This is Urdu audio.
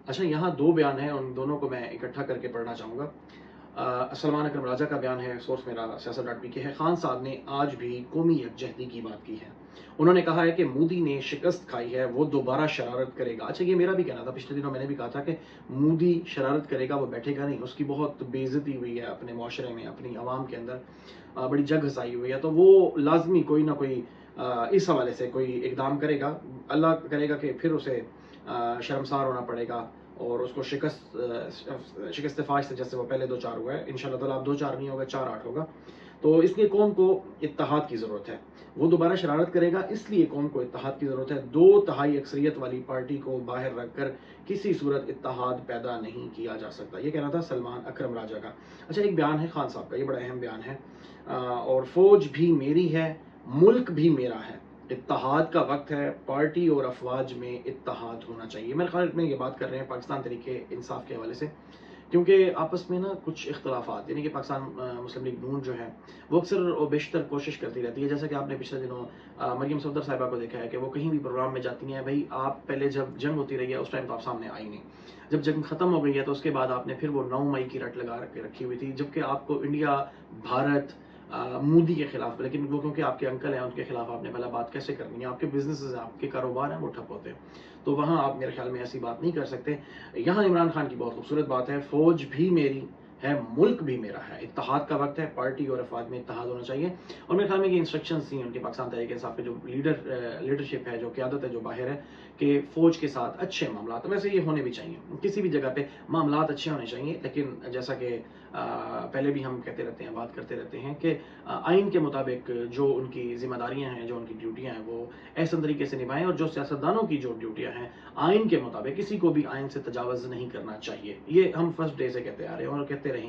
اچھا، یہاں دو بیان ہیں، ان دونوں کو میں اکٹھا کر کے پڑھنا چاہوں گا۔ سلمان اکرم راجہ کا بیان ہے، سورس میرا سیاست ڈاٹ پی کے ہے۔ خان صاحب نے آج بھی قومی یکجہتی کی بات کی ہے۔ انہوں نے کہا ہے کہ مودی نے شکست کھائی ہے، وہ دوبارہ شرارت کرے گا۔ اچھا، یہ میرا بھی کہنا تھا، پچھلے دنوں میں نے بھی کہا تھا کہ مودی شرارت کرے گا، وہ بیٹھے گا نہیں، اس کی بہت بے عزتی ہوئی ہے اپنے معاشرے میں، اپنی عوام کے اندر بڑی جگ ہسائی ہوئی ہے، تو وہ لازمی کوئی نہ کوئی اس حوالے سے کوئی اقدام کرے گا۔ اللہ کرے گا کہ پھر اسے شرمسار ہونا پڑے گا اور اس کو شکست فاش سے جیسے وہ پہلے 2-4 ہوا ہے، انشاءاللہ تعالیٰ اب 2-4 نہیں ہوگا، 4-8 ہوگا۔ تو اس لیے قوم کو اتحاد کی ضرورت ہے۔ وہ دوبارہ شرارت کرے گا، اس لیے قوم کو اتحاد کی ضرورت ہے۔ 2/3 اکثریت والی پارٹی کو باہر رکھ کر کسی صورت اتحاد پیدا نہیں کیا جا سکتا۔ یہ کہنا تھا سلمان اکرم راجہ کا۔ اچھا، ایک بیان ہے خان صاحب کا، یہ بڑا اہم بیان ہے۔ اور فوج بھی میری ہے، ملک بھی میرا ہے، اتحاد کا وقت ہے، پارٹی اور افواج میں اتحاد ہونا چاہیے۔ میرے خیال میں یہ بات کر رہے ہیں پاکستان تحریک انصاف کے حوالے سے، کیونکہ آپس میں نا کچھ اختلافات، یعنی کہ پاکستان مسلم لیگ نون جو ہے وہ اکثر و بیشتر کوشش کرتی رہتی ہے، جیسا کہ آپ نے پچھلے دنوں مریم صفدر صاحبہ کو دیکھا ہے کہ وہ کہیں بھی پروگرام میں جاتی ہیں، بھائی آپ پہلے جب جنگ ہوتی رہی ہے اس ٹائم تو آپ سامنے آئی نہیں، جب جنگ ختم ہو گئی ہے تو اس کے بعد آپ نے پھر وہ 9 مئی کی رٹ لگا کے رکھی ہوئی تھی، جبکہ آپ کو انڈیا، بھارت، مودی کے خلاف، لیکن وہ کیونکہ آپ کے انکل ہیں ان کے خلاف آپ نے پہلا بات کیسے کرنی ہے، آپ کے بزنسز ہیں، آپ کے کاروبار ہیں وہ ٹھپ ہوتے ہیں، تو وہاں آپ میرے خیال میں ایسی بات نہیں کر سکتے۔ یہاں عمران خان کی بہت خوبصورت بات ہے، فوج بھی میری ہے، ملک بھی میرا ہے، اتحاد کا وقت ہے، پارٹی اور افواج میں اتحاد ہونا چاہیے۔ اور میرے خیال میں یہ انسٹرکشنز تھیں ان کے پاکستان تحریک انصاف کے جو لیڈرشپ ہے، جو قیادت ہے جو باہر ہے، کہ فوج کے ساتھ اچھے معاملات، ویسے یہ ہونے بھی چاہیے، کسی بھی جگہ پہ معاملات اچھے ہونے چاہیے، لیکن جیسا کہ پہلے بھی ہم کہتے رہتے ہیں، بات کرتے رہتے ہیں کہ آئین کے مطابق جو ان کی ذمہ داریاں ہیں، جو ان کی ڈیوٹیاں ہیں، وہ احسن طریقے سے نبھائیں، اور جو سیاستدانوں کی جو ڈیوٹیاں ہیں آئین کے مطابق، کسی کو بھی آئین سے تجاوز نہیں کرنا چاہیے۔ یہ ہم فرسٹ ڈے سے کہتے آ رہے ہیں اور کہتے رہیں گے۔